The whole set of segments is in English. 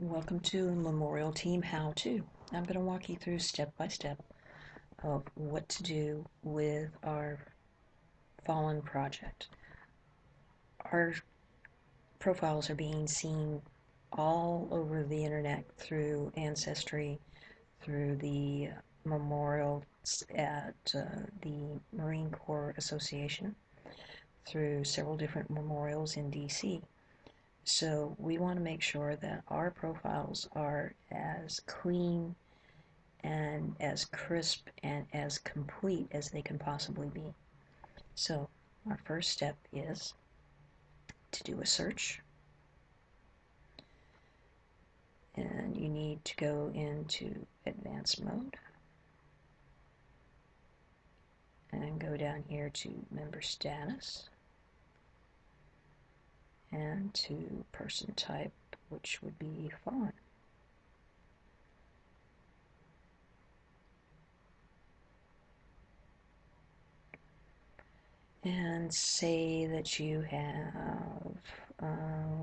Welcome to Memorial Team How To. I'm going to walk you through step by step of what to do with our Fallen project. Our profiles are being seen all over the internet through Ancestry, through the memorials at the Marine Corps Association, through several different memorials in DC. So we want to make sure that our profiles are as clean and as crisp and as complete as they can possibly be. So our first step is to do a search, and you need to go into advanced mode and go down here to member status and to person type, which would be Fallen. And say that you have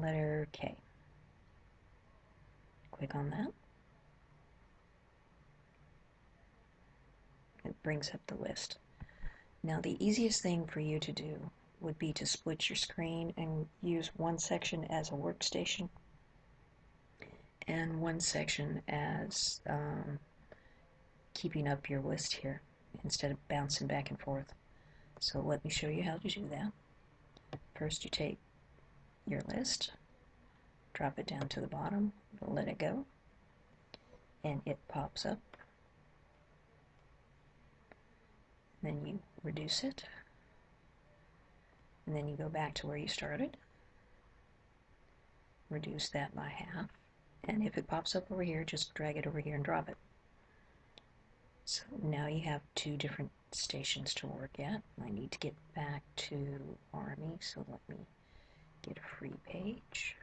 letter K. Click on that. It brings up the list. Now the easiest thing for you to do would be to split your screen and use one section as a workstation and one section as keeping up your list here instead of bouncing back and forth. So let me show you how to do that. First you take your list, drop it down to the bottom, let it go, and it pops up. Then you reduce it, and then you go back to where you started, reduce that by half, and if it pops up over here, just drag it over here and drop it. So now you have two different stations to work at. I need to get back to Army, so let me get a free page.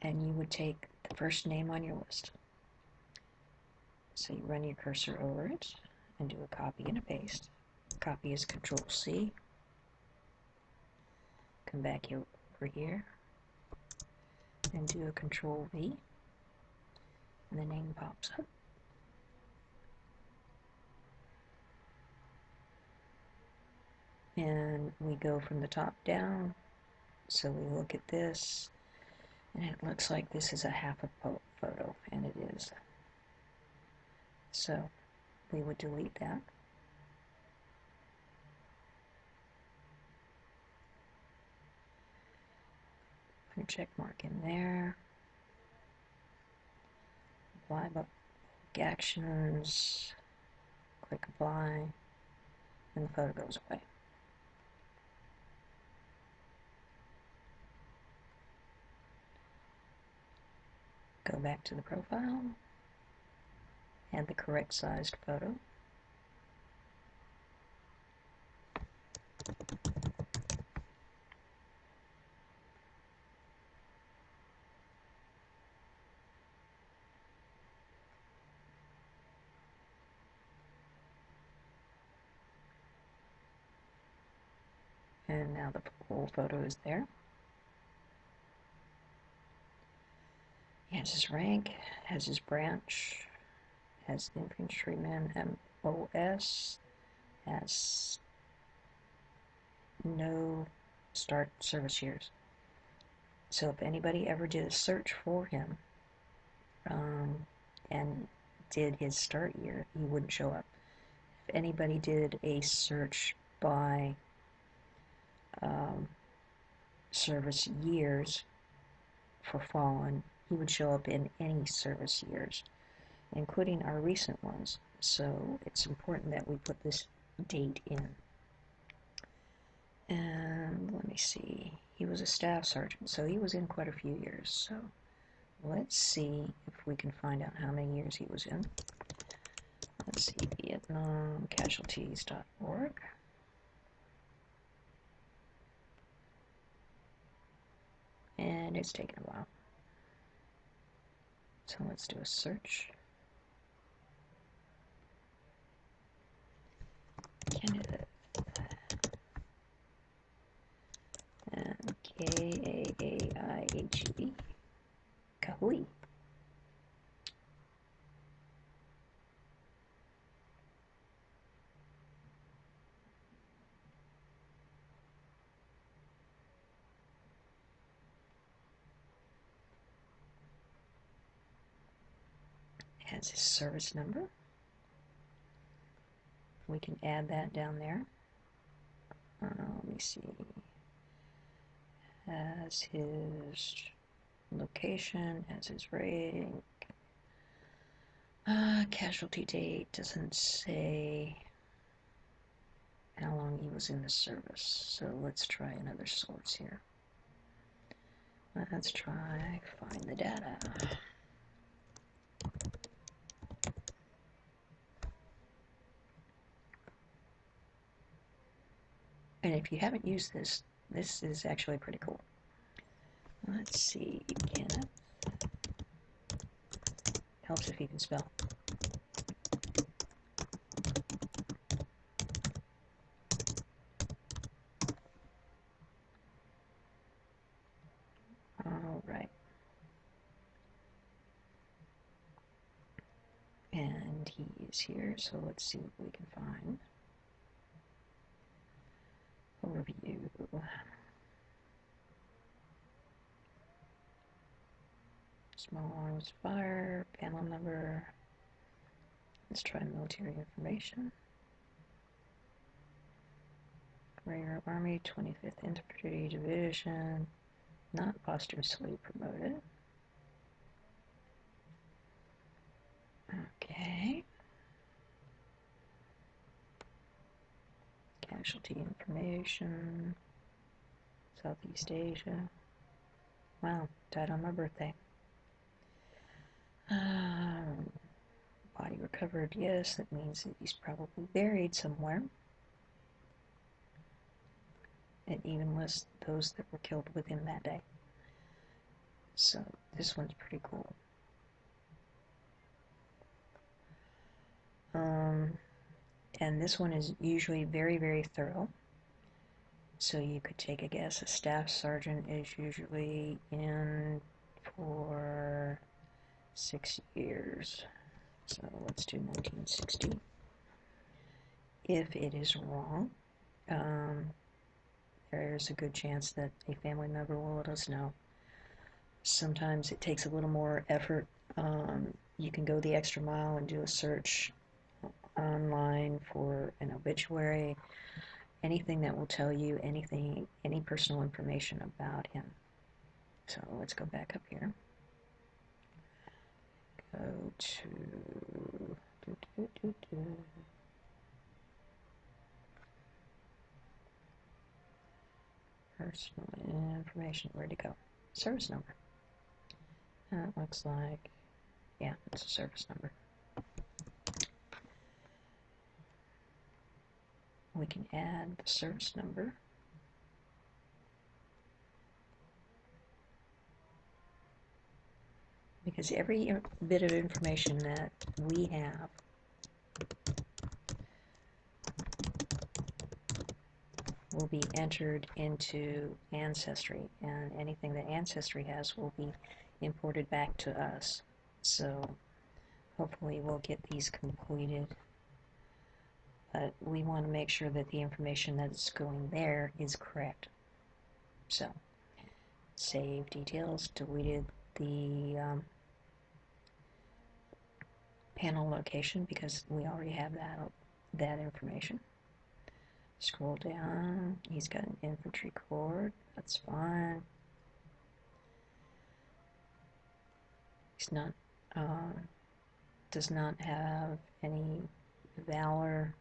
And you would take the first name on your list. So you run your cursor over it and do a copy and a paste. Copy is Control C. Come back over here and do a Control V, and the name pops up. And we go from the top down, so we look at this, and it looks like this is a half a photo, and it is. So we would delete that. Put a check mark in there. Apply bulk actions. Click apply, and the photo goes away. Go back to the profile, add the correct sized photo. And now the whole photo is there. He has his rank, has his branch, has infantryman MOS, has no start service years. So if anybody ever did a search for him and did his start year, he wouldn't show up. If anybody did a search by service years for Fallen, he would show up in any service years, including our recent ones. So it's important that we put this date in. And let me see, he was a staff sergeant, so he was in quite a few years. So let's see if we can find out how many years he was in. Let's see, VietnamCasualties.org. And it's taken a while. So let's do a search. Kenneth. And K-A-A-I-H-E. Kahui. Has his service number. We can add that down there. Let me see. Has his location, has his rank. Casualty date doesn't say how long he was in the service. So let's try another source here. Let's try find the data. And if you haven't used this, this is actually pretty cool. Let's see, Kenneth. Helps if you can spell. All right. And he is here, so let's see what we can find. Overview. Small arms fire, panel number. Let's try military information. Rare Army, 25th Infantry Division. Not posthumously promoted. Okay. Casualty information. Southeast Asia. Wow, died on my birthday. Body recovered, yes, that means that he's probably buried somewhere. It even lists those that were killed within that day. So this one's pretty cool. And this one is usually very, very thorough. So you could take a guess. A staff sergeant is usually in for 6 years. So let's do 1960. If it is wrong, there's a good chance that a family member will let us know. Sometimes it takes a little more effort. You can go the extra mile and do a search online for an obituary, anything that will tell you anything, any personal information about him. So let's go back up here. Go to personal information. Where'd it go? Service number. It looks like, yeah, it's a service number. We can add the service number. Because every bit of information that we have will be entered into Ancestry, and anything that Ancestry has will be imported back to us. So hopefully we'll get these completed, but we want to make sure that the information that's going there is correct. So save details, deleted the panel location because we already have that information. Scroll down, he's got an infantry cord, that's fine. He's not, does not have any valor.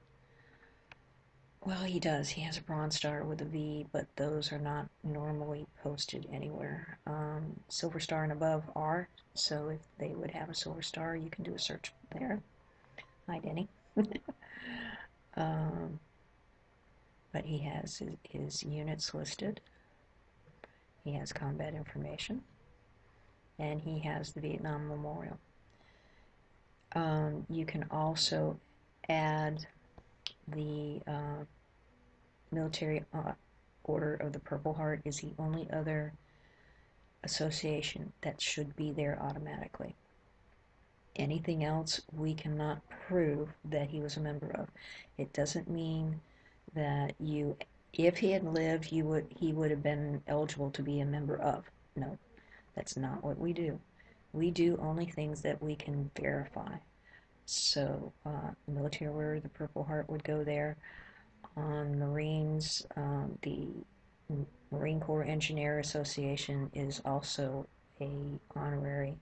Well, he does. He has a Bronze Star with a V, but those are not normally posted anywhere. Silver Star and above are, so if they would have a Silver Star, you can do a search there. Hi, Denny. But he has his units listed. He has combat information. and he has the Vietnam Memorial. You can also add the Military Order of the Purple Heart is the only other association that should be there automatically. Anything else we cannot prove that he was a member of. It doesn't mean that if he had lived, he would have been eligible to be a member of. No, that's not what we do. We do only things that we can verify. So, Military Order of the Purple Heart would go there. On Marines, the Marine Corps Engineer Association is also a honorary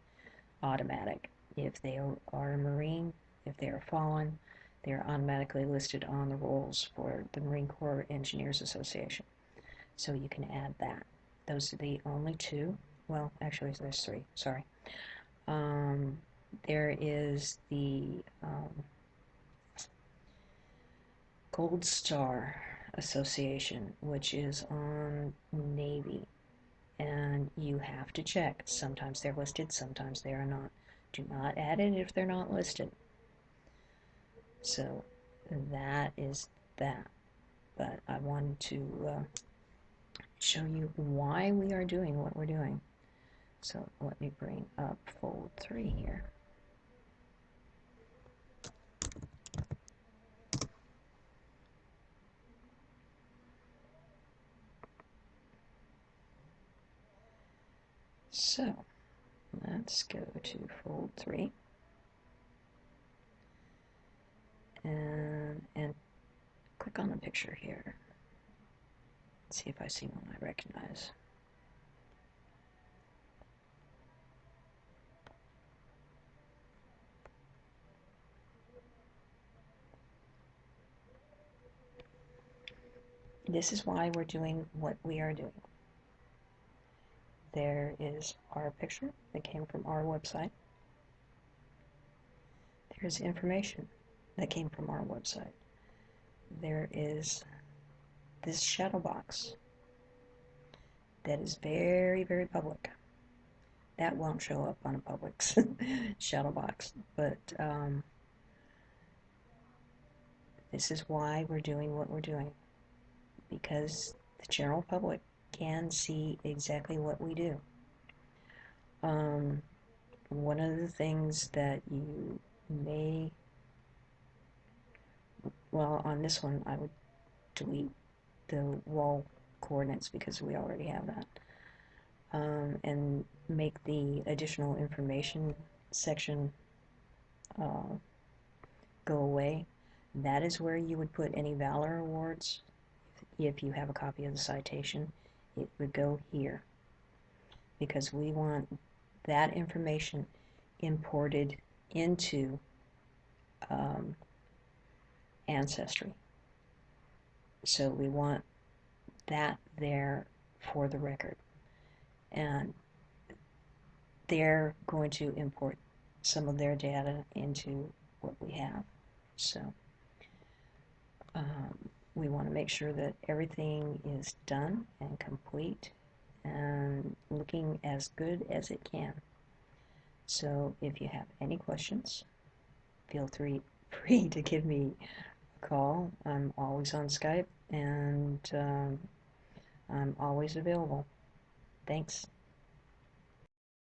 automatic. If they are a Marine, if they are fallen, they are automatically listed on the rolls for the Marine Corps Engineers Association. So you can add that. Those are the only two. Well, actually, there's three. Sorry. There is the Gold Star Association, which is on Navy, and you have to check. Sometimes they're listed, sometimes they are not. Do not add it if they're not listed. So that is that. But I wanted to show you why we are doing what we're doing. So let me bring up fold 3 here. So let's go to fold 3 and click on the picture here. See if I see one I recognize. This is why we're doing what we are doing. There is our picture that came from our website. There's information that came from our website. There is this shadow box that is very, very public. That won't show up on a public's shadow box, but this is why we're doing what we're doing, because the general public can see exactly what we do. One of the things that you may, well, on this one I would delete the wall coordinates because we already have that, and make the additional information section go away. That is where you would put any Valor Awards. If you have a copy of the citation, it would go here, because we want that information imported into Ancestry. So we want that there for the record. And they're going to import some of their data into what we have. So we want to make sure that everything is done and complete and looking as good as it can. So if you have any questions, feel free to give me a call. I'm always on Skype, and I'm always available. Thanks.